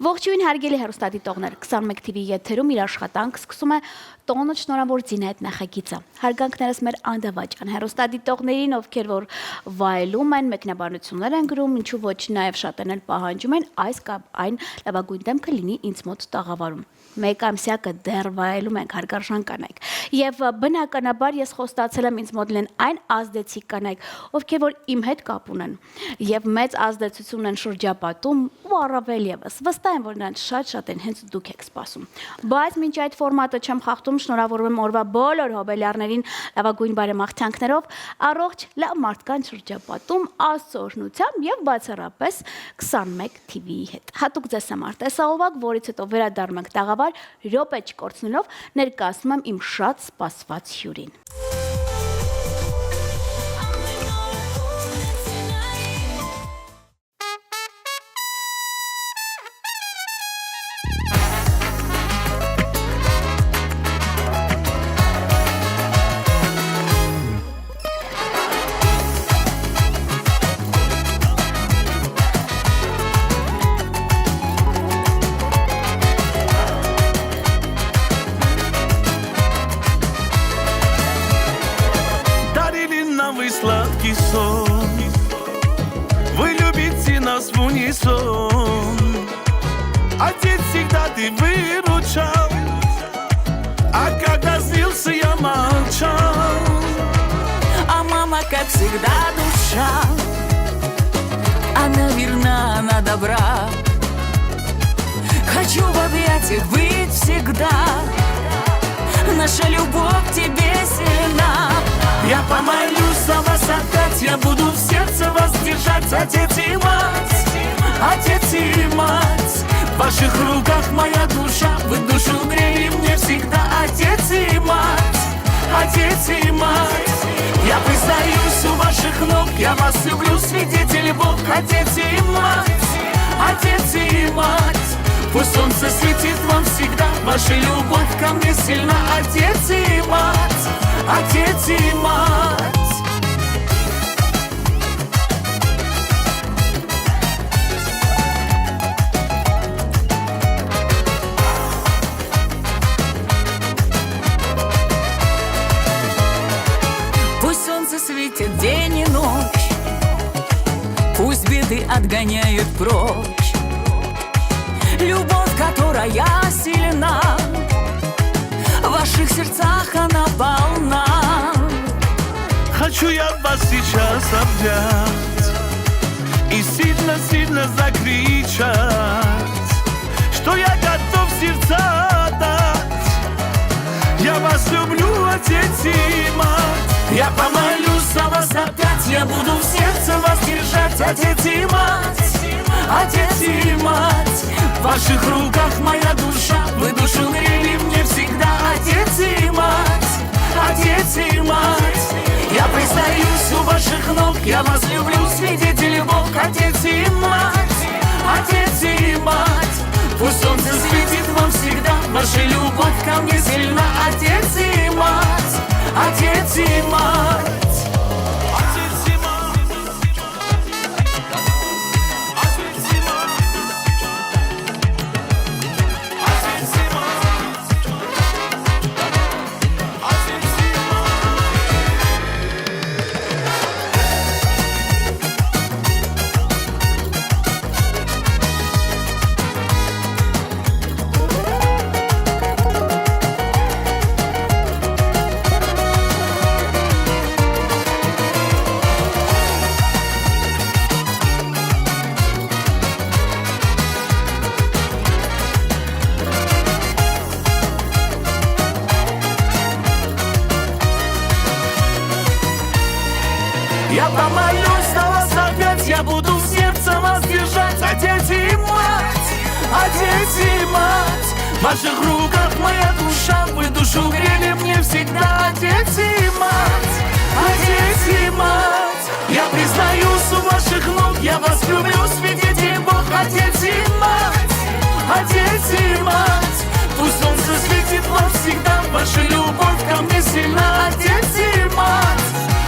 Ողջույն հարգելի հեռուստադիտողներ, 21 TV եթերում իր աշխատանք սկսում է տոնը շնորհավոր Զինետ նախագիծը։ Հարգանքներս մեր անդավաճան հեռուստադիտողներին, ովքեր որ վայելում են, մեկնաբանություններ են գրում, ինչու ոչ նաև շատերն էլ պահանջում են այս կամ այն լավագույն դեմքը լինի ինձ մոտ տաղավարում։ Մեկ ամսյակը դեռ վայելում ենք, հարգարժան կանայք։ Եվ բնականաբար ես խոստացել եմ ինձ մոտ լինեն այն ազդեցիկ կանայք, ովքեր որ իմ հետ կապ ունեն եւ մեծ ազդեցություն են շրջապատում ու առավել եւս վստահ եմ, որ նրանց շատ են հենց դուք եք սպասում։ Բայց մինչ այդ ֆորմատը չեմ խախտում, շնորհավորում եմ օրվա բոլոր հոբելյարներին լավագույն բարեմաղթանքներով, առողջ լավ մարդկանց շրջապատում, Աստծո օրհնությամբ եւ բացառապես 21 TV-ի հետ։ Հատուկ ձեզ համար տեսահովակ, որից հետո վերադառնում ենք տաղավար, րոպե չկորցնելով ներկայացնում եմ իմ շատ սպասված հյուրին։ Сладкий сон, вы любите нас в унисон. Отец всегда ты выручал, а когда злился я молчал. А мама, как всегда, душа, она верна, она добра. Хочу в объятиях быть всегда, наша любовь к тебе сильна. Я помолюсь за вас опять, я буду в сердце вас держать. Отец и мать, отец и мать, в ваших руках моя душа, вы душу грели мне всегда. Отец и мать, отец и мать, я признаюсь у ваших ног, я вас люблю, свидетель Бог. Отец и мать, отец и мать, пусть солнце светит вам всегда, ваша любовь ко мне сильна. Отец и мать, отец и мать. Пусть солнце светит день и ночь, пусть беды отгоняют прочь. Любовь, которая сильна, в ваших сердцах она полна. Хочу я вас сейчас обнять и сильно-сильно закричать, что я готов сердца отдать. Я вас люблю, отец и мать. Я помолюсь за вас опять, я буду в сердце вас держать. Отец и мать, отец и мать, в ваших руках моя душа, вы душу грели мне всегда. Отец и мать, отец и мать, я признаюсь у ваших ног, я вас люблю, свидетель Бог. Отец и мать, отец и мать, пусть солнце светит вам всегда, ваша любовь ко мне сильна. Отец и мать, отец и мать. Я помолюсь за вас опять, я буду в сердце вас держать. Отец и мать, отец и мать, в ваших руках моя душа, вы душу грели мне всегда. Отец и мать, отец и мать, я признаюсь у ваших ног, я вас люблю, свидетель Бог. Отец и мать, отец и мать, пусть солнце светит вам всегда, ваша любовь ко мне сильна. Отец и мать,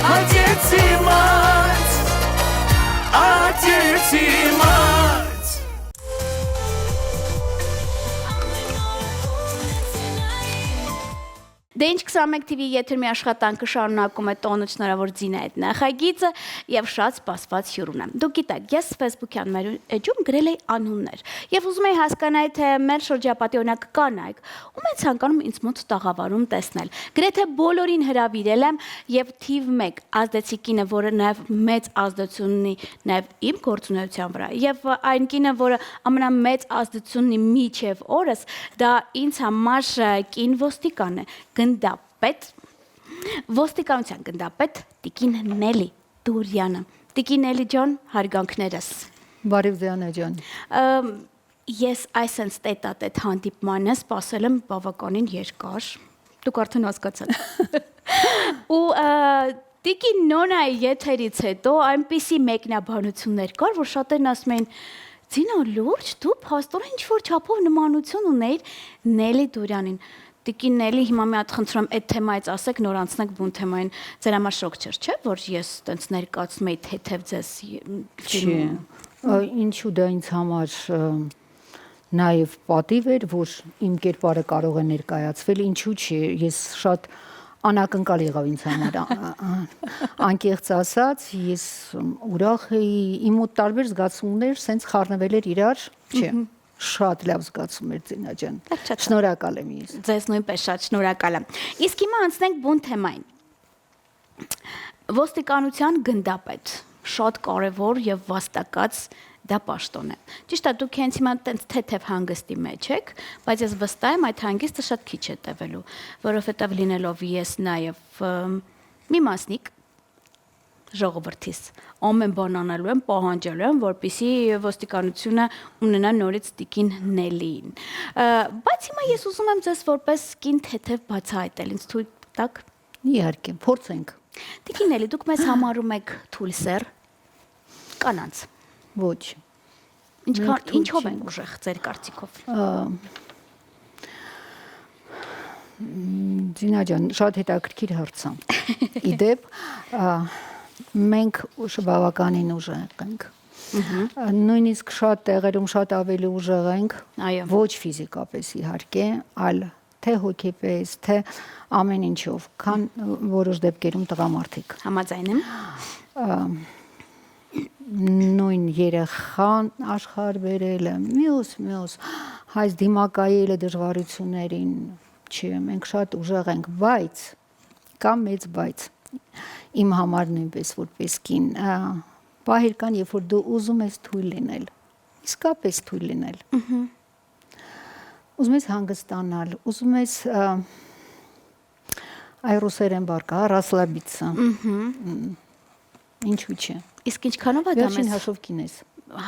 отец и мать, отец и мать. Դե ինչ 21 TV եթերի աշխատանքը շարունակում է տոնը շնորհավոր Ձինա այդ նախագիծը եւ շատ սպասված հյուրն է։ Դուք գիտեք, ես Facebook-յան մեր էջում գրել էի անուններ եւ ուզում էի հասկանալ թե մեր շրջապատի օրինակ կանայք ում են ցանկանում ինձ մոտ տաղավարում տեսնել։ Գրեթե բոլորին հրավիրել եմ եւ թիվ 1 ազդեցի կինը, որը նաեւ մեծ ազդեցություն ունի նաեւ իմ գործունեության վրա եւ այն կինը, որը ամենամեծ ազդեցություն ունի միջև օրս, դա ինձ համար կին ոստիկան է, գնդապետ, ոստիկանության գնդապետ Տիկին Նելի Դուրյանը։ Տիկին Նելի ջան, հարգանքներս։ Բարև Ձիանա ջան։ Ես այսենց տետատետ հանդիպմանը սպասել եմ բավականին երկար։ Դուք արդեն հասկացաք։ Ու Տիկին Նոնայի եթերից հետո այնպիսի մեկնաբանություններ կար, որ շատերն ասում էին. «Ձինա, լուրջ, դու փաստորեն ինչ-որ չափով նմանություն ունեիր Նելի Դուրյանին»։ Տիկին Նելի, հիմա մի հատ խնդրում եմ այդ թեմայից ասեք, նոր անցնենք բուն թեմային։ Ձեր համար շոկ չէ, որ ես տենց ներկայացում էի թեթև ձեզ ֆիլմում։ Ինչու դա ինձ համար նաև պատիվ էր, որ իմ կերպարը կարող է ներկայացվել, ինչու՞ չի, ես շատ անակնկալ եղավ ինձ համար, անկեղծ ասած, ես ուրախ էի, իմ մոտ տարբեր զգացումներ սենց խառնվել էր իրար, չէ, շատ լավ զգացում էր Ձինա ջան, շնորհակալ եմ ես։ Ձեզ նույնպես շատ շնորհակալ եմ։ Իսկ հիմա անցնենք բուն թեմային։ Ոստիկանության գնդապետ, շատ կարևոր եւ վաստակած դա պաշտոն է։ Ճիշտ է, դուք հենց հիմա տենց թեթև հանգստի մեջ եք, բայց ես վստահ եմ այդ հանգիստը շատ քիչ է տևելու, որովհետև լինելով ես նաև մի մասնիկ ժողովրդից ամեն բան անելու եմ, պահանջելու եմ, որպեսզի ոստիկանությունը ունենա նորից Տիկին Նելիին։ Բայց հիմա ես ուզում եմ ձեզ որպես կին թեթև բացահայտել, ինձ թույլ տաք։ Իհարկե, փորձենք։ Տիկին Նելի, դուք մեզ համարում եք թույլ սեր կանանց։ Ոչ։ Ինչով են ուժեղ ձեր կարծիքով։ Ձինա ջան, շատ հետաքրքիր հարց է։ Իդեպ մենք բավականին ուժեղ ենք։ Նույնիսկ շատ տեղերում շատ ավելի ուժեղ ենք, ոչ ֆիզիկապես իհարկե, այլ թե հոգեպես, թե ամեն ինչով, քան որոշ դեպքերում տղամարդիկ։ Համաձայն եմ։ Նույն երեխան աշխարհ բերելը, մյուս հայց դիմակայելը դժվարություններին, չէ, մենք շատ ուժեղ ենք, բայց կա մեծ բայց իմ համար նույնպես որպես կին պահեր կան, երբ որ դու ուզում ես թույլ լինել, իսկապես թույլ լինել, ուզում ես հանգստանալ, ուզում ես այ ռուսերեն բառ կա, ռասլաբիցա, ինչու՞ չէ։ Իսկ ինչքանով է դա Վերջին հաշվով կին ես։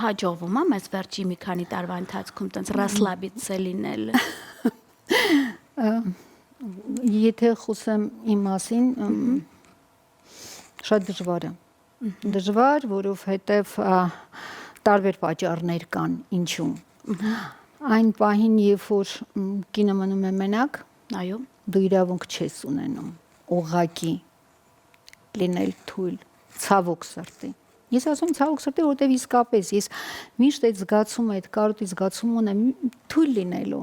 Հաջողվում է մեզ վերջի մի քանի տարվա ընթացքում տենց ռասլաբիցը լինել։ Եթե խոսեմ իմ մասին, շատ դժվար է։ Դժվար, որովհետև տարբեր պատճառներ կան, ինչու։ Այն պահին, երբ որ կինը մնում է մենակ, Այո։ Դու իրավունք չես ունենում ուղղակի լինել թույլ, ցավոք սրտի։ Ես ասում ցավոք սրտի, որովհետև իսկապես ես միշտ այդ զգացումը, այդ կարոտի զգացումը ունեմ թույլ լինելու։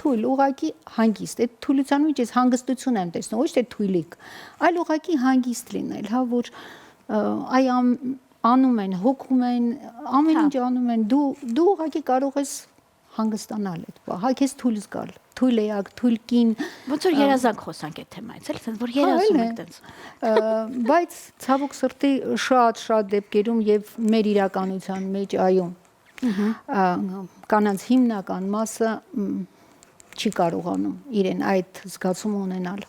Թույլ, ուղղակի հանգիստ։ Այդ թույլության մեջ ես հանգստություն եմ տեսնում, ոչ թե թույլիկ, այլ ուղղակի հանգիստ լինել, հա, որ այ անում են, հոգում են, ամեն ինչ անում են, դու ուղղակի կարող ես հանգստանալ այդ բա, հա, քեզ թույլ զգալ, թույլ էակ, թույլ կին։ Ոնց որ երազանք խոսանք այդ թեմայից, էլի, որ երազում եք տենց։ Բայց ցավոք սրտի շատ դեպքերում եւ մեր իրականության մեջ այո, կանանց հիմնական մասը չի կարողանում իրեն այդ զգացումը ունենալ։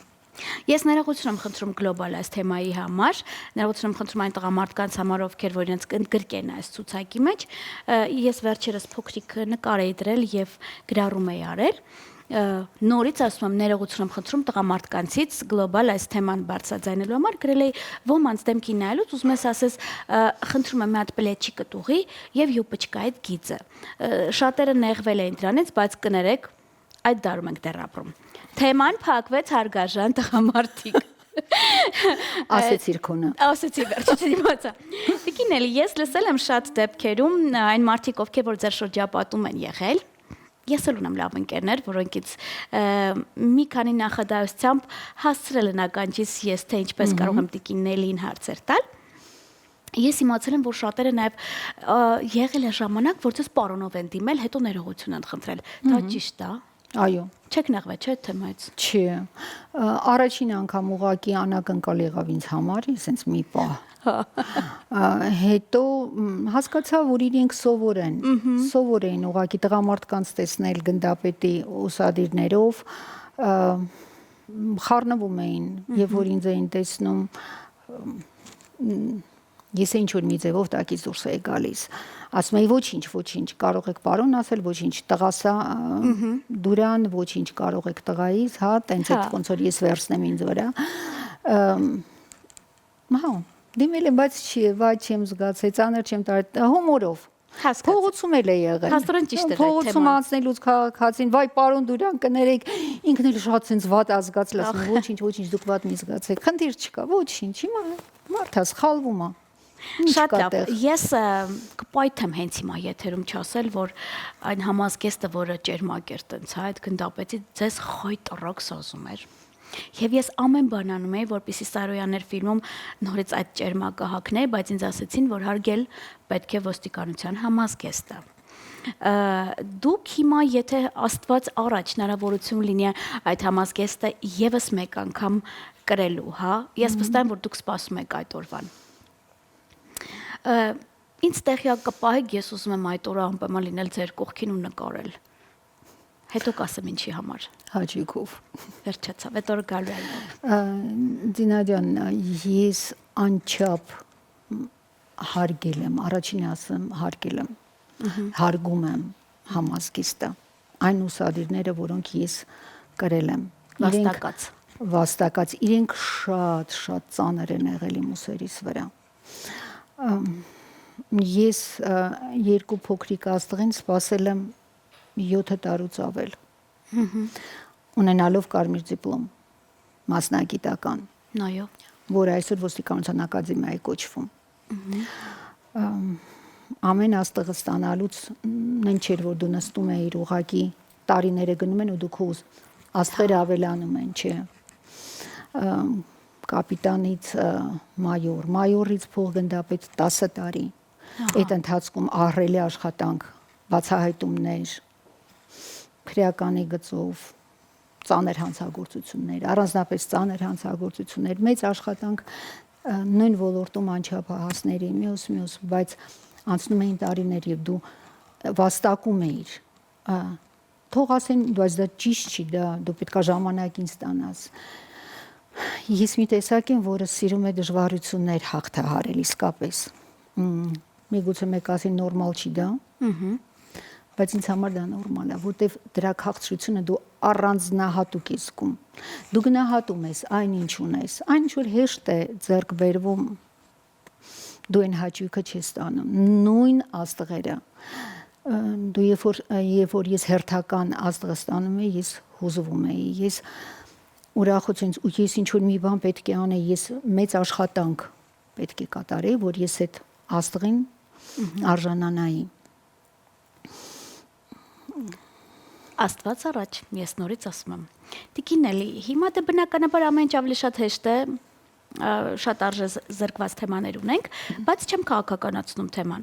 Ես ներողություն եմ խնդրում գլոբալ այս թեմայի համար, ներողություն եմ խնդրում այն տղամարդկանց համար, ովքեր որ իրենց ընդգրկեն այս ցուցակի մեջ։ Ես վերջերս փոքրիկ նկար էի դրել եւ գրառում էի արել։ Նորից ասում եմ ներողություն եմ խնդրում տղամարդկանցից գլոբալ այս թեման բարձրաձայնելու համար գրել էի ոմանց դեմքին նայելուց ուզում ես ասես խնդրում եմ մի հատ պլեչի կտուղի եւ յուպչկա այդ գիծը։ Շատերը նեղվել էին դրանից, բայց կներեք այդ դարում ենք դեռ ապրում։ Թեման փակվեց հարգարժան տղամարդիկ։ Ասեցիր քոնը։ Ասեցի վերջից իմացա։ Տիկին Նելի, ես լսել եմ շատ դեպքերում այն մարդիկ, ովքեր որ ձեր շրջապատում են եղել, Ես էլ ունեմ լավ ընկերներ, որոնքից մի քանի նախադասությամբ հասցրել են ականջիս ես թե ինչպես կարող եմ տիկին Նելիին հարցեր տալ։ Ես իմացել եմ, որ շատերը նաև եղել է ժամանակ, որ ցես պարոնով են դիմել, հետո ներողություն են խնդրել։ Դա ճիշտ է։ Այո։ Չեք նեղվել, չէ՞ թեմայից։ Չէ։ Առաջին անգամ ուղակի անակնկալ եղավ ինձ համար, ասենց մի պահ։ Հետո հասկացա, որ իրենք սովոր են ուղակի տղամարդկանց տեսնել գնդապետի ուսադիրներով, խառնվում էին, եւ որ ինձ էին տեսնում, ես ինչ որ մի ձևով տակից դուրս էի գալիս։ Ասում էի ոչինչ, կարող եք պարոն ասել, ոչինչ, տղասա դուրան, ոչինչ կարող եք տղայից, հա, տենց այդ ոնց որ ես վերցնեմ ինձ վրա։ Հա, դիմել եմ, բայց չեմ զգացել, ծանր չեմ տարել, հումորով։ Փողոցում էլ է եղել։ Հաստորեն ճիշտ էր այդ Փողոցում թեման։ անցնելուց քաղաքացին, վայ պարոն դուրան կներեք, ինքն էլ շատ sense վատ ազգացել, ասում ոչինչ, դուք վատ մի զգացեք։ Խնդիր չկա, ոչինչ, հիմա մարդը սխալվում է։ Շատ լավ։ Ես կպայթեմ հենց հիմա եթերում չասել, որ այն համազգեստը, որը ճերմակ էր տենց, հա, այդ գնդապետի ձեզ խոյ տրոք սազում էր։ Եվ ես ամեն բան անում էի, որպեսզի Սարոյաններ ֆիլմում նորից այդ ճերմակը հագնեի, բայց ինձ ասացին, որ հարգել պետք է ոստիկանության համազգեստը։ Դուք հիմա եթե Աստված առաջ հնարավորություն լինի այդ համազգեստը եւս մեկ անգամ կրելու, հա, ես վստահ եմ, որ դուք սպասում եք այդ օրվան։ Ինձ տեղյակ կպահեք, ես ուզում եմ այդ օրը անպայման լինել ձեր կողքին ու նկարել։ Հետո կասեմ ինչի համար։ Հաճիկով։ Վերջացավ, այդ օրը գալու է։ Դինա ջան, ես անչափ հարգել եմ, առաջին ասեմ, հարգել եմ։ Հարգում եմ համազգեստը։ Այն ուսադիրները, որոնք ես կրել եմ։ Վաստակած, իրենք շատ ծանր են եղել իմ ուսերիս վրա։ Ես երկու փոքրիկ աստղին սպասել եմ 7 տարուց ավել։ Ունենալով կարմիր դիպլոմ, մասնագիտական, Այո։ որ այսօր ոստիկանության ակադեմիայի կոչվում։ Ամեն աստղը ստանալուց նույն չէր, որ դու նստում էիր ուղակի տարիները գնում են ու դու քո աստղերը ավելանում են, չէ։ Կապիտանից մայորից փոխգնդապետ 10 տարի։ Այդ ընթացքում ահռելի աշխատանք, բացահայտումներ, քրեականի գծով, ծանր հանցագործություններ, առանձնապես ծանր հանցագործություններ, մեծ աշխատանք նույն ոլորտում անչափահասների, մյուս, բայց անցնում էին տարիներ եւ դու վաստակում էիր։ Թող ասեն, բայց դա ճիշտ չի, դու պետք է ժամանակին ստանաս։ Ես մի տեսակ եմ, որը սիրում է դժվարություններ հաղթահարել իսկապես։ Միգուցե մեկ ասի նորմալ չի դա, բայց ինձ համար դա նորմալ է, որտեվ դրա քաղցրությունը դու առանձնահատուկ ես զգում։ Դու գնահատում ես այն ինչ ունես, այն ինչ որ հեշտ է ձեռք բերվում, դու այն հաճույքը չես ստանում։ Նույն աստղերը դու երբ որ ես հերթական աստղը ստանում էի, ես հուզվում էի, ես ուրախությունից ու ես ինչ որ մի բան պետք է անեի, ես մեծ աշխատանք պետք է կատարեի, որ ես այդ աստղին արժանանայի։ Աստված առաջ, ես նորից ասում եմ։ Տիկին Նելի, հիմա դե բնականաբար ամեն ինչ ավելի շատ հեշտ է, շատ արժե զրկված թեմաներ ունենք, բայց չեմ քաղաքականացնում թեման։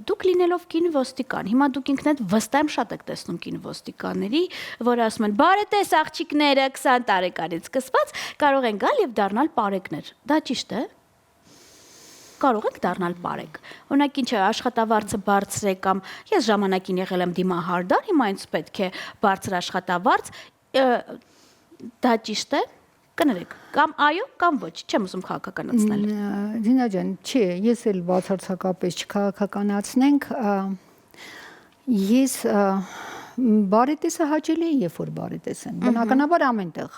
Դուք լինելով կին ոստիկան, հիմա դուք ինքնդ վստահ եմ շատ եք տեսնում կին ոստիկանների, որ ասում են՝ «Բարետես աղջիկները 20 տարեկանից սկսված կարող են գալ եւ դառնալ պարեկներ»։ Դա ճիշտ է։ Կարող եք դառնալ պարեկ։ Օրինակ ինչ է, աշխատավարձը բարձր է կամ ես ժամանակին եղել եմ դիմահարդար, հիմա ինձ պետք է բարձր աշխատավարձ, դա ճիշտ է։ Կներեք, կամ այո, կամ ոչ, չեմ ուզում քաղաքականացնել։ Դինա ջան, չէ, ես էլ բացարձակապես չքաղաքականացնենք, ես բարետեսը հաճելի է, երբ որ բարետես են, բնականաբար ամենտեղ։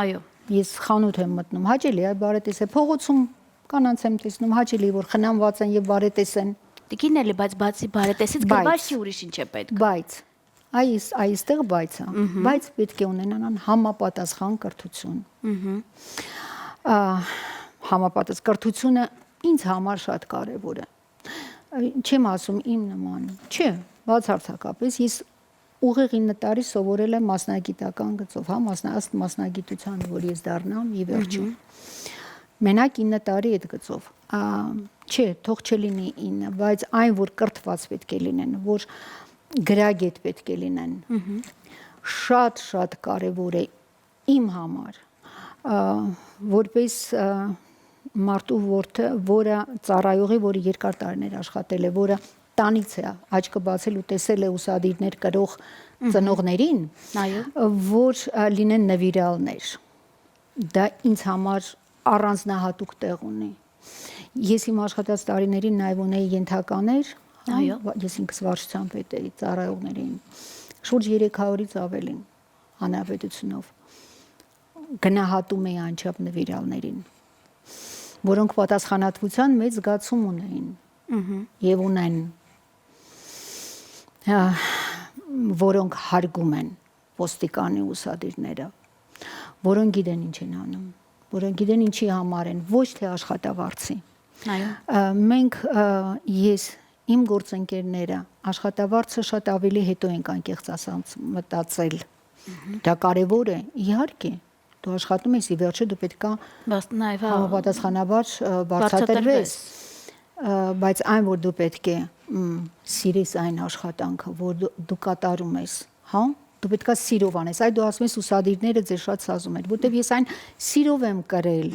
Այո։ Ես խանութ եմ մտնում, հաճելի է բարետես է, փողոցում կանանց եմ տեսնում, հաճելի է, որ խնամված են եւ բարետես են։ Տիկին Էլի, բայց բացի բարետեսից գրված չի ուրիշ ինչ է պետք։ Բայց այստեղ բայց է, բայց պետք է ունենան համապատասխան կրթություն։ Համապատասխան կրթությունը ինձ համար շատ կարևոր է։ Չեմ ասում իմ նման, չէ, բացարձակապես ես ուղիղ 9 տարի սովորել եմ մասնագիտական գծով, հա, մասնագիտության, որ ես դառնամ ի վերջո։ Մենակ 9 տարի այդ գծով։ Չէ, թող չլինի 9, բայց այն, որ կրթված պետք է լինեն, որ գրագետ պետք է լինեն։ Շատ կարևոր է իմ համար, որպես մարդու որդը, որը ծառայողի, որը երկար տարիներ աշխատել է, որը տանից է աչքը բացել ու տեսել է ուսադիրներ կրող ծնողներին, որ լինեն նվիրալներ։ Դա ինձ համար առանձնահատուկ տեղ ունի։ Ես իմ աշխատած տարիներին նաև ունեի ենթականեր, ես ինքս վարչության պետ էի, ծառայողներին, շուրջ 300-ից ավելին հանրապետությունով գնահատում էի անչափ նվիրալներին, որոնք պատասխանատվության մեծ զգացում ունեին եւ ունեն, որոնք հարգում են ոստիկանի ուսադիրները, որոնք գիտեն ինչ են անում, որոնք գիտեն ինչի համար են, ոչ թե աշխատավարձի։ Մենք ես իմ գործընկերները աշխատավարձը շատ ավելի հետո ենք անկեղծ ասած մտածել։ Դա կարևոր է, իհարկե։ Դու աշխատում ես, ի վերջո դու պետքա համապատասխանաբար բարձրատրվես, բայց այն, որ դու պետք է սիրես այն աշխատանքը, որ դու կատարում ես, հա, դու պետքա սիրով անես։ Այ դու ասում ես ուսադիրները ձեզ շատ սազում են, որտեվ ես այն սիրով եմ կրել,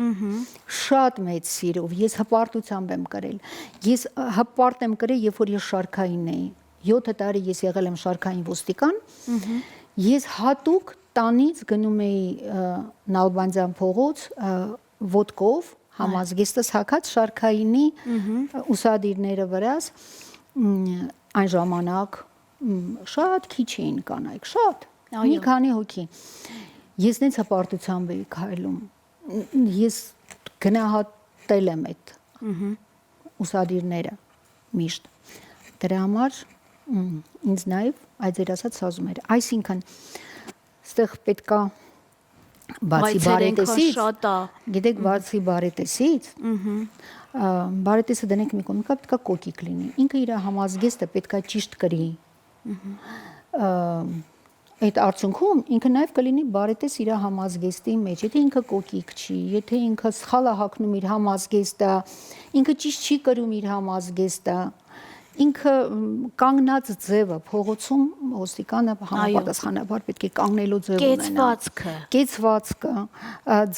շատ մեծ սիրով, ես հպարտությամբ եմ կրել։ Ես հպարտ եմ կրել, երբ որ ես շարքային էի։ 7 տարի ես եղել եմ շարքային ոստիկան, ես հատուկ տանից գնում էի Նալբանդյան փողոց ոտքով համազգեստս հագած շարքայինի ուսադիրները վրաս, այն ժամանակ շատ քիչ էին կանայք, շատ, մի քանի հոգի։ Ես նենց հպարտությամբ էի քայլում, ես գնահատել եմ այդ ուսադիրները միշտ։ Դրա համար ինձ նաև այդ ձեր ասած սազում էր, այսինքն ստեղ պետքա բացի բարետեսից, գիտեք, բացի բարետեսից, բարետեսը դնենք մի կողմ, պետքա կոկիկ լինի, ինքը իր համազգեստը պետքա ճիշտ կրի, այդ արդյունքում ինքը նաև կլինի բարետես իր համազգեստի մեջ, եթե ինքը կոկիկ չի, եթե ինքը սխալ է հագնում իր համազգեստը, ինքը ճիշտ չի կրում իր համազգեստը, ինքը կանգնած ձևը փողոցում ոստիկանը համապատասխանաբար պետք է կանգնելու ձև ունենա, կեցվածքը,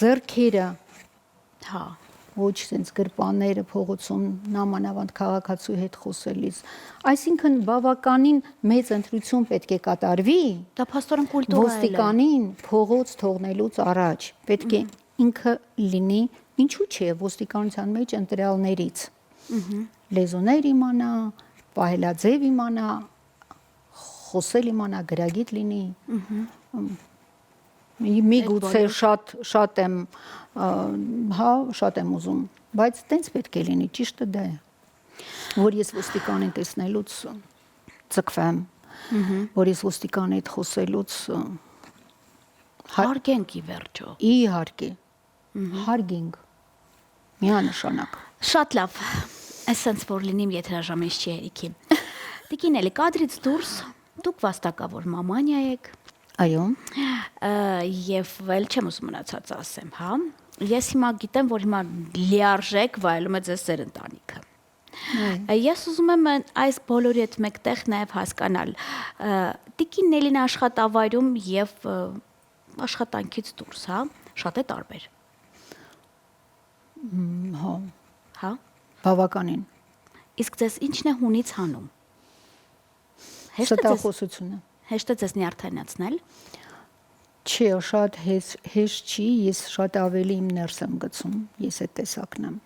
ձեռքերը, ոչ sense գրպանները փողոցում նամանավանդ քաղաքացու հետ խոսելիս, այսինքն բավականին մեծ ընտրություն պետք է կատարվի, դա փաստորեն կուլտուրա է, ոստիկանին փողոց թողնելուց առաջ պետք է ինքը լինի, ինչու՞ չէ, ոստիկանության մեջ ընտրյալներից լեզուներ իմանա, պահելաձև իմանա, խոսել իմանա, գրագիտ լինի։ Միգուցե շատ եմ, հա, շատ եմ ուզում, բայց տենց պետք է լինի, ճիշտը դա է, որ ես ոստիկանին տեսնելուց ձգվեմ, որ ես ոստիկանի հետ խոսելուց հարգենք ի վերջո։ Իհարկե, հարգենք, միանշանակ։ Շատ լավ, այսպես որ լինիմ եթերաժամից չի Երիքի։ Տիկին էլի կադրից դուրս դուք վաստակավոր մամանյա եք։ Այո։ Եվ ել չեմ ուզում մնացած ասեմ, հա։ Ես հիմա գիտեմ, որ հիմա լիարժեք վայելում է ձեզ ձեր ընտանիքը։ Ես ուզում եմ այս բոլորի հետ մեկտեղ նաև հասկանալ տիկին Նելին աշխատավայրում եւ աշխատանքից դուրս, հա, շատ է տարբեր։ Հա։ Բավականին։ Իսկ ձեզ ինչն է հունից հանում։ Ստախոսությունը։ Հեշտ է ձեզ նյարդայնացնել։ Չի, շատ հեշտ չի, ես շատ ավելի իմ ներս եմ գցում, ես այդ տեսակն եմ։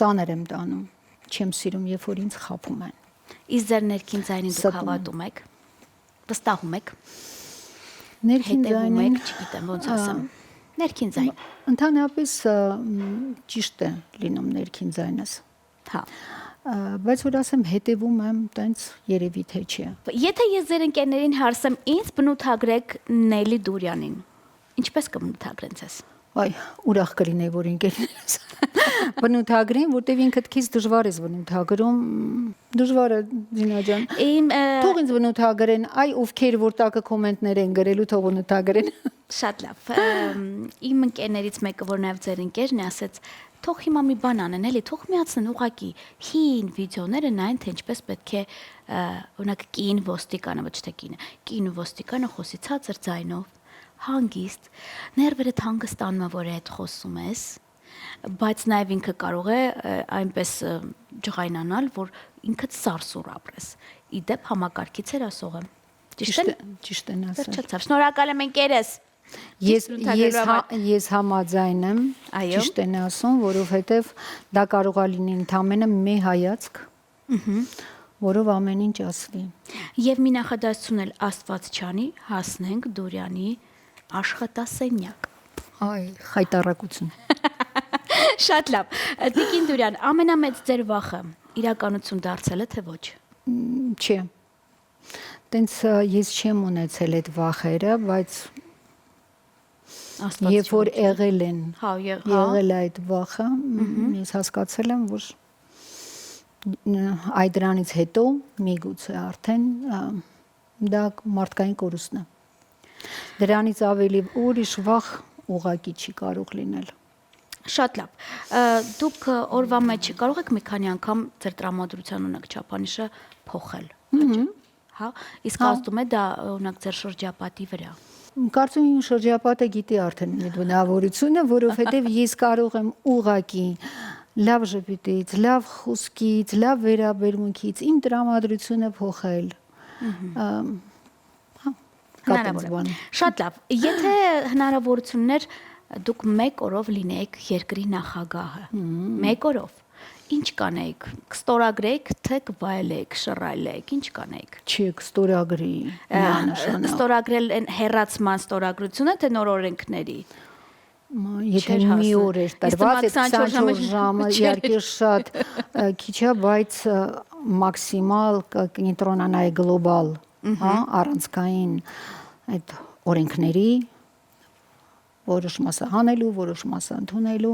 Ծանր եմ տանում, չեմ սիրում, երբ որ ինձ խաբում են։ Իսկ ձեր ներքին ձայնին դուք հավատում եք։ Վստահում եք։ Ներքին ձայնին, չգիտեմ ոնց ասեմ։ Ներքին ձայն։ Ընդհանրապես ճիշտ է լինում ներքին ձայնս։ Հա։ Բայց որ ասեմ հետևում եմ, տենց երևի թե չէ։ Եթե ես ձեր ընկերներին հարցեմ, ինձ բնութագրեք Նելի Դուրյանին, ինչպես կբնութագրեն ձեզ։ Այ ուրախ կլինեի, որ ինքերս բնութագրին, որտեվ ինքդ քիչ դժվար ես բնութագրում, դժվար է Զինա ջան։ Թող ինձ բնութագրեն, այ ովքեր որ տակը կոմենտներ են գրելու, թող բնութագրեն։ Շատ լավ։ Իմ ընկերներից մեկը, որ նաև ձեր ընկերն է, ասեց, թող հիմա մի բան անեն, էլի, թող միացնեն ուղակի հին վիդեոները նայեն, թե ինչպես պետք է օրինակ կին ոստիկանը, ոչ թե կին ոստիկանը խոսի ցածր ձայնով, հանգիստ, ներվերը հանգստանում է, որ այդ խոսում ես, բայց նաև ինքը կարող է այնպես ջղայնանալ, որ ինքդ սարսուր ապրես։ Իդեպ համակարգից էր ասողը։ Ճիշտ են ասել։ Վերջացավ։ Շնորհակալ եմ ընկերս։ Ես համաձայն եմ, ճիշտ են ասում, որովհետև դա կարող է լինի ընդամենը մի հայացք, որով ամեն ինչ ասվի։ Եվ մի նախադասություն էլ Աստված չանի, հասնենք Դուրյանի աշխատասենյակ։ Այ, խայտարակություն։ Շատ լավ։ Տիկին Դուրյան, ամենամեծ ձեր վախը իրականություն դարձել է, թե ոչ։ Չէ։ Տենց ես չեմ ունեցել այդ վախերը, բայց երբ որ եղել են, եղել է այդ վախը, ես հասկացել եմ, որ այդ դրանից հետո միգուցե արդեն դա մարդկային կորուստն է։ Դրանից ավելի ուրիշ վախ ուղղակի չի կարող լինել։ Շատ լավ։ Դուք օրվա մեջ կարող եք մի քանի անգամ ձեր տրամադրության ունակ չափանիշը փոխել։ Հա, իսկ ազդում է դա օրինակ ձեր շրջապատի վրա։ Կարծում եմ շրջապատը գիտի արդեն այդ բնավորությունը, որովհետև ես կարող եմ ուղղակի լավ ժպիտից, լավ խոսքից, լավ վերաբերմունքից իմ տրամադրությունը փոխել։ Շատ լավ։ Եթե հնարավորություններ դուք մեկ օրով լինեիք երկրի նախագահը, մեկ օրով, ինչ կանեիք, կստորագրեիք, թե կվայելեիք, շռայլեիք, ինչ կանեիք։ Չի, կստորագրի, միանշանակ։ Ստորագրել են հեռացման ստորագրությունը, թե նոր օրենքների։ Եթե մի օր էր տրված, 24 ժամը իհարկե շատ քիչ է, բայց մաքսիմալ կընտրոնանայի գլոբալ, հա, առանցքային այդ օրենքների որոշ մասը հանելու, որոշ մասը ընդունելու,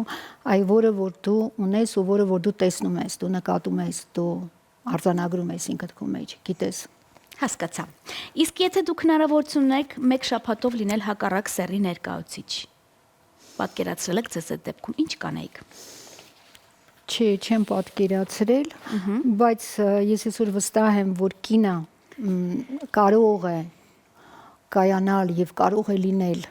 այ որը որ դու ունես ու որը որ դու տեսնում ես, դու նկատում ես, դու արձանագրում ես ինքդ քո մեջ, գիտես։ Հասկացա։ Իսկ եթե դուք հնարավորություն ունեք մեկ շաբաթով լինել հակառակ սեռի ներկայացուցիչ, պատկերացրել եք ձեզ այդ դեպքում, ինչ կանեիք։ Չէ, չեմ պատկերացրել, բայց ես այսօր վստահ եմ, որ կինը կարող է կայանալ եւ կարող է լինել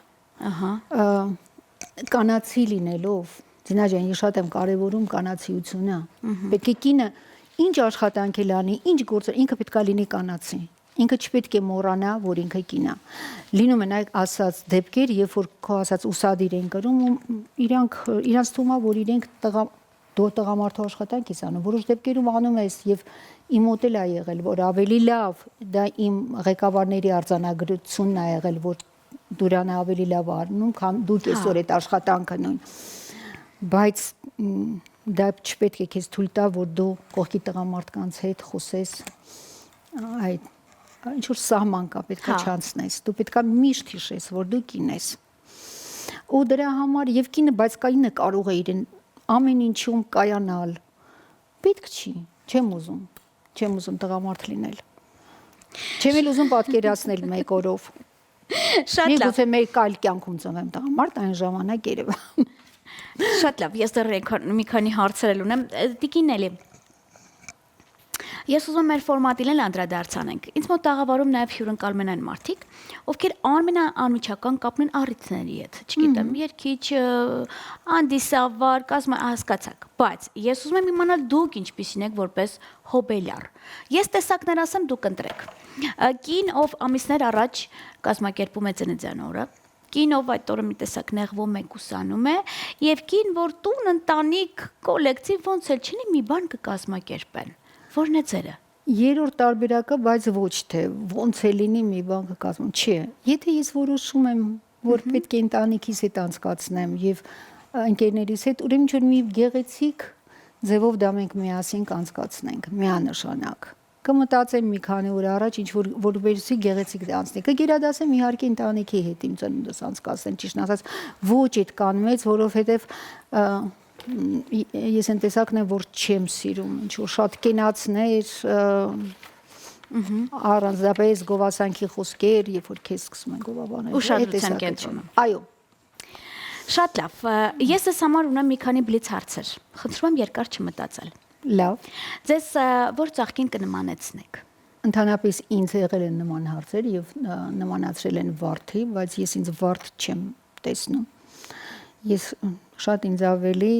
կանացի լինելով, Զինա ջան, ես շատ եմ կարևորում կանացիությունը։ Պետք է կինը ինչ աշխատանք էլ անի, ինչ գործ, ինքը պետք է լինի կանացի։ Ինքը չպետք է մոռանա, որ ինքը կին է։ Լինում են այդ ասած դեպքեր, երբ որ քո ասած ուսադիր են կրում ու իրանց թվում է, որ իրենք տղամարդու աշխատանք են անում, որոշ դեպքերում անում ես եւ իմ մոտ էլ է եղել, որ ավելի լավ դա իմ ղեկավարների արձանագրությունն է եղել, որ Դուրյանը ավելի լավ արնում, քան դու այսօր այդ աշխատանքը նույն։ Բայց դա չպետք է քեզ թույլ տա, որ դու կողքի տղամարդկանց հետ խոսես այդ ինչ որ սահման կա, պետք է չանցնես։ Դու պետք է միշտ հիշես, որ դու կին ես։ Ու դրա համար եւ կինը, բայց կինը կարող է իրեն ամեն ինչում կայանալ։ Պետք չի, չեմ ուզում տղամարդ լինել։ Չեմ էլ ուզում պատկերացնել մեկ օրով։ Շատ լավ։ Միգուցե մեկ այլ կյանքում ծնվեմ տղամարդ, այն ժամանակ երևա։ Շատ լավ, ես դեռ մի քանի հարցեր ունեմ։ Տիկին Էլի, ես ուզում եմ մեր ֆորմատին էլ անդրադարձանենք։ Ինձ մոտ տաղավարում նաև հյուրընկալում են այն մարդիկ, ովքեր անմիջական կապն են առիթների հետ, չգիտեմ, երգիչ, անդիսավար, հասկացաք, բայց ես ուզում եմ իմանալ դուք ինչպիսին եք որպես հոբելյար։ Ես տեսակներ ասեմ, դուք ընտրեք։ Կին, ով ամիսներ առաջ կազմակերպում է ծննդյան օրը, կին, ով այդ օրը մի տեսակ նեղվում է, կուսանում է, եւ կին, որ տուն, ընտանիք, կոլեկտիվ ոնց էլ չնի մի բան կկազմակերպեն։ Որն է ձերը։ Երրորդ տարբերակը, բայց ոչ թե ոնց է լինի մի բան կկազմում, չէ։ Եթե ես որոշում եմ, որ պետք է ընտանիքիս հետ անցկացնեմ եւ ընկերներիս հետ, ուրեմն ինչ որ մի գեղեցիկ ձևով դա մենք միասին կանցկացնենք, միանշանակ։ կմտածեմ մի քանի օր առաջ ինչ որ որպեսզի գեղեցիկ դառնի։ Կգերադասեմ իհարկե ընտանիքի հետ իմ ծնունդս անցկացնեմ, ճիշտ ասած, ոչ այդքան մեծ, որովհետև ես այն տեսակն եմ, որ չեմ սիրում, ինչ որ շատ կենացներ, առանձնապես գովասանքի խոսքեր, երբ որ քեզ սկսում են գովաբանել։ Ուշադրության կենտրոնում։ Այո։ Շատ լավ։ Ես ես համար ունեմ մի քանի բլից հարցեր։ Խնդրում եմ երկար չմտածել։ Լավ։ Ձեզ որ ծաղկին կնմանեցնեք։ Ընդհանրապես ինձ եղել են նման հարցեր եւ նմանացրել են վարդի, բայց ես ինձ վարդ չեմ տեսնում։ Ես շատ ինձ ավելի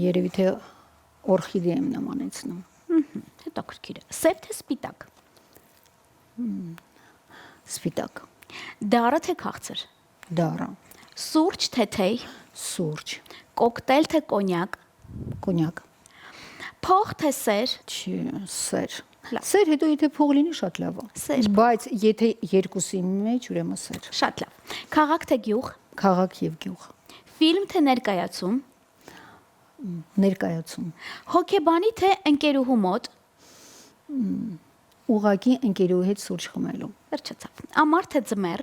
երևի թե օրխիդե եմ նմանեցնում։ Հետաքրքիր է։ Սև թե սպիտակ։ Սպիտակ, Դառը թե քաղցր։ դառը, Սուրճ թե թեյ։ սուրճ, Կոկտեյլ թե կոնյակ։ կոնյակ, Փող թե սեր։ սեր։ Լավ։ Սեր հետո եթե փող լինի շատ լավ է։ Սեր։ Բայց եթե երկուսի մեջ ուրեմն սեր։ Շատ լավ։ Քաղաք թե գյուղ։ Քաղաք եւ գյուղ, Ֆիլմ թե ներկայացում։ ներկայացում, Հոկեբանի թե ընկերուհու մոտ։ ուղակի ընկերուհի հետ սուրճ խմելու, Վերջացավ։ Ամառ թե ձմեռ։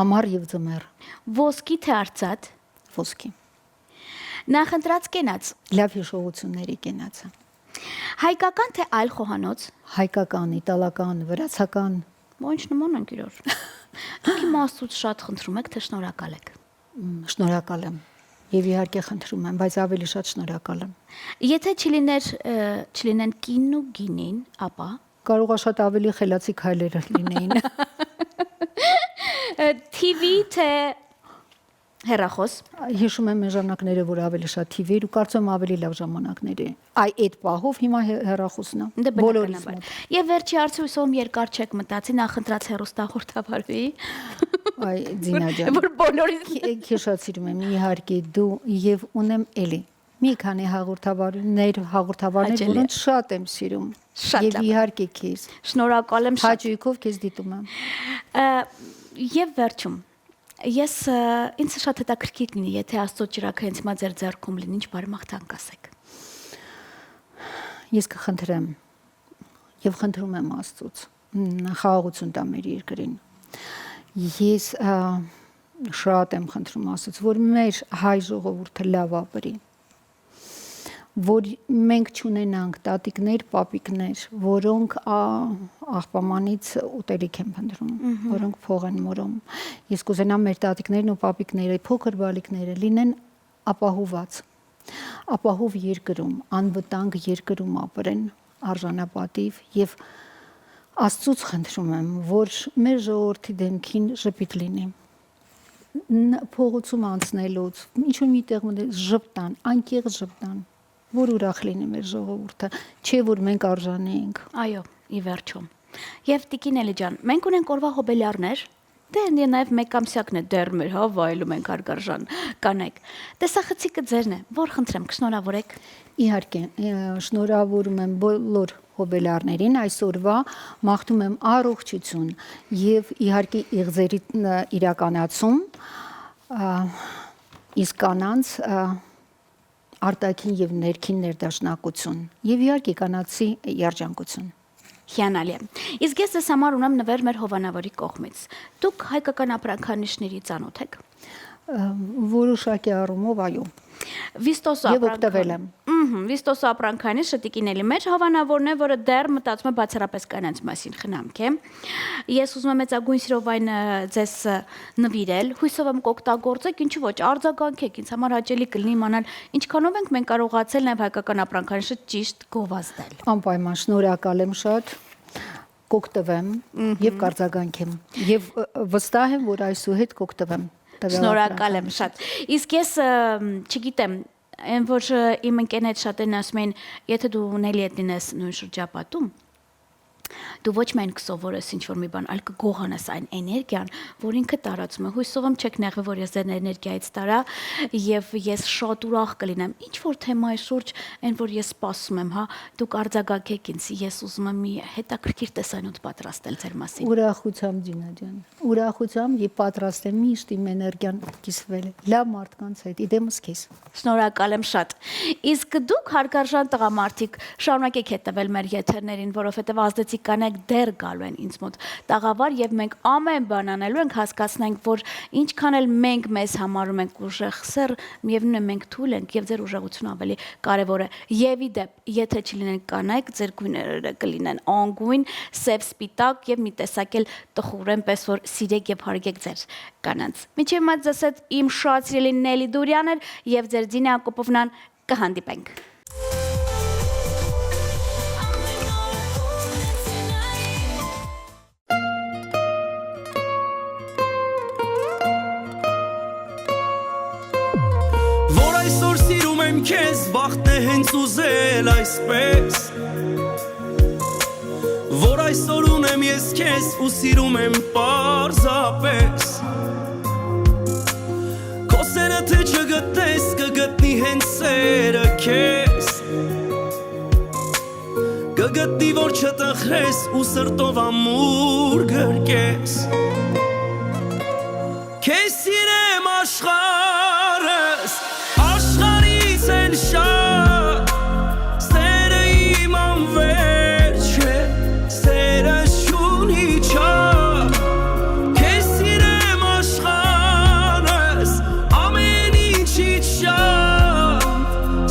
ամառ եւ ձմեռ, Ոսկի թե արծաթ։ ոսկի, Նախընտրած կենաց։ լավ հիշողությունների կենացը, Հայկական թե այլ խոհանոց։ հայկական, իտալական, վրացական, Ոչ նման ենք իրար։ Դուք իմ աստծուց շատ խնդրում եք թե շնորհակալ եք։ շնորհակալ եմ եւ իհարկե խնդրում եմ, բայց ավելի շատ շնորհակալ եմ։ Եթե չլինեն կինն ու գինին, ապա Կարող է շատ ավելի խելացի քայլեր լինեին։ TV թե հեռախոս։ Հիշում եմ այն ժամանակները, որ ավելի շատ TV էր ու կարծում եմ ավելի լավ ժամանակներ է։ Այդ պահով հիմա հեռախոսն է։ Դե Բոլորիս բնականաբար։ մոտ։ Եվ վերջի հարցը հույսով երկար չեք մտածի, նախընտրած հեռուստախորհրդավորվի։ Այ Ձինա ջան։ Որ բոլորից Քեշացիրում եմ իհարկե դու եւ ունեմ էլի մի քանի հաղորդավարներ, Հաճելի է։ որոնց շատ եմ սիրում։ Շատ Եվ լավ։ իհարկե քեզ։ շնորհակալ եմ շատ։ Հաճույքով քեզ դիտում եմ։ Եվ վերջում ես ինձ շատ հետաքրքիր լինի, եթե Աստծո ճրագը հենց հիմա ձեր ձեռքում լինի, ինչ բարեմաղթանք ասեք։ Ես կխնդրեմ եւ խնդրում եմ Աստծուց խաղաղություն տա մեր երկրին։ Ես շատ եմ խնդրում Աստծուց, որ մեր հայ ժողովուրդը լավ ապրի, որ մենք չունենանք տատիկներ, պապիկներ, որոնք աղբամանից ուտելիք են փնտրում, որոնք փող են մորում։ Ես կուզենամ մեր տատիկներն ու պապիկները, փոքր բալիկները լինեն ապահոված, ապահով երկրում, անվտանգ երկրում ապրեն, արժանապատիվ եւ Աստծուց խնդրում եմ, որ մեր ժողովրդի դեմքին ժպիտ լինի։ Փողոցում անցնելուց, ինչ-որ միտեղ ժպտան, անկեղծ ժպտան, որ ուրախ լինի մեր ժողովուրդը, չէ որ մենք արժանի ենք։ Այո, ի վերջո։ Եվ Տիկին Էլի ջան, մենք ունենք օրվա հոբելյարներ, դե նաև մեկամսյակն է դեռ մեր վայելում ենք հարգարժան կանեք։ Տեսախցիկը ձերն է, որ խնդրեմ, կշնորհավորեք։ Իհարկե, շնորհավորում եմ բոլոր հոբելարներին այսօրվա, մաղթում եմ առողջություն եւ իհարկե իղձերի իրականացում, իսկ կանանց արտաքին եւ ներքին ներդաշնակություն եւ իհարկե կանացի երջանկություն։ Հիանալի է։ Իսկ ես ես համար ունեմ նվեր մեր հովանավորի կողմից։ Դուք հայկական ապրանքանիշների ծանոթ եք։ Որոշակի առումով այո։ Վիստոսո Եվ օգտվել եմ։ Վիստոսո ապրանքանիշը Տիկինելի մեջ հովանավորն է, որը դեռ մտածում է բացառապես կանանց մասին խնամք է։ Ես ուզում եմ մեծագույն սիրով այն ձեզ նվիրել, հույսով եմ կօգտագործեք, ինչու ոչ, արձագանքեք, ինձ համար հաճելի կլինի իմանալ ինչքանով ենք մենք կարողացել նաև հայկական ապրանքանիշը ճիշտ գովազդել։ Անպայման շնորհակալ եմ շատ, կօգտվեմ եւ կարձագանքեմ եւ վստահ եմ, որ այսուհետ կօգտվեմ։ Շնորհակալ եմ շատ։ Իսկ ես չգիտեմ, այն որ իմ ընկերներ շատ են ասում են, եթե դու ունելի հետ լինես նույն շրջապատում, Դու ոչ միայն կսովորես ինչ-որ մի բան, այլ կգողանաս այն էներգիան, որ ինքը տարածում է։ Հույսով եմ չեք նեղվի, որ ես ձեր էներգիայից տարա եւ ես շատ ուրախ կլինեմ։ Ինչ որ թեմայի շուրջ, այն որ ես սպասում եմ, հա, դուք արձագանքեք ինձ, ես ուզում եմ մի հետաքրքիր տեսանյութ պատրաստել ձեր մասին։ Ուրախությամբ Դինա ջան, ուրախությամբ եւ պատրաստ եմ միշտ իմ էներգիան կիսվել է լավ մարդկանց հետ, իդեմս քեզ։ Շնորհակալ եմ շատ։ Իսկ դուք հարգարժան տղամարդիկ շարունակեք հետևել մեր եթերներին, որովհետև ազդեցիկ կանայք դեռ գալու են ինձ մոտ տաղավար եւ մենք ամեն բան անելու ենք հասկացնենք, որ ինչքան էլ մենք մեզ համարում ենք ուժեղ սեր, միևնույն է մենք թույլ ենք եւ ձեր ուժեղությունը ավելի կարեւոր է։ Եվ ի դեպ, եթե չլինեն կանայք, ձեր գույները կլինեն անգույն, սև սպիտակ եւ մի տեսակ էլ տխուր այնպես որ սիրեք եւ հարգեք ձեր կանանց։ Միջև մած ասած իմ շատ սիրելի Նելի Դուրյանն եւ ձեր Դինա Ակոպովնան կհանդիպենք։ Որ այսօր սիրում եմ քեզ, բախտն է հենց ուզել այսպես Որ այսօր ունեմ ես քեզ ու սիրում եմ պարզապես Քո սերը թե չգտնես, կգտնի հենց սերը քեզ Կգտնի որ չտխրես ու սրտով ամուր գրկես Քեզ սիրեմ աշխարհս Աշխարհից են շատ Սերը իմ անվերջ է Սերը շունի չար Քեզ սիրեմ աշխարհս Ամեն ինչից շատ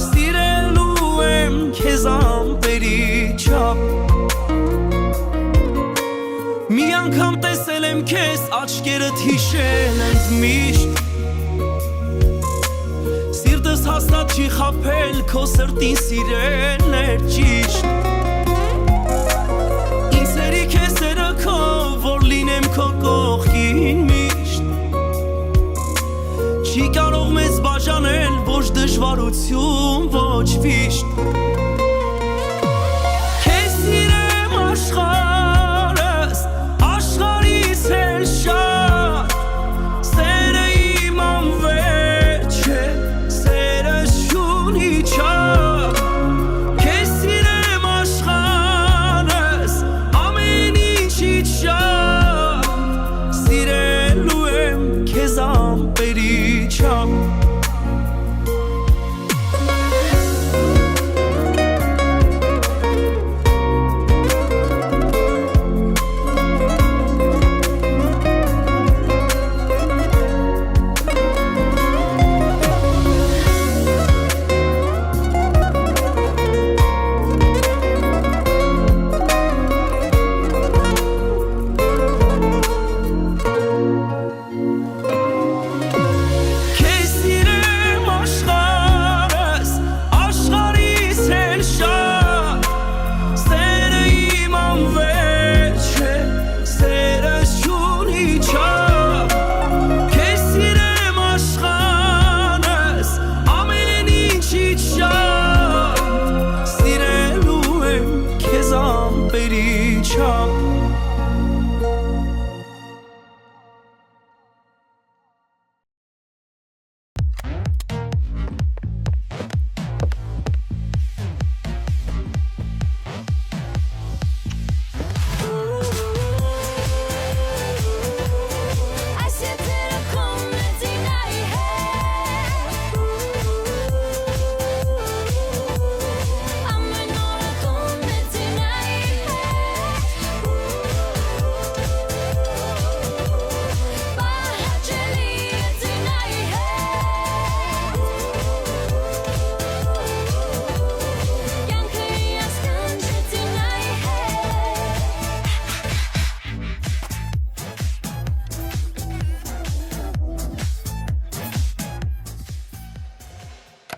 Սիրելու եմ քեզ ամպերի չափ Մի անգամ տեսել եմ քեզ աչքերդ հիշել են միշտ Սիրտս հաստատ չի խաբել քո սրտին սիրել էր ճիշտ Ինձ հերիք է սերը քո որ լինեմ քո կողքին միշտ Չի կարող մեզ բաժանել ոչ դժվարություն ոչ վիշտ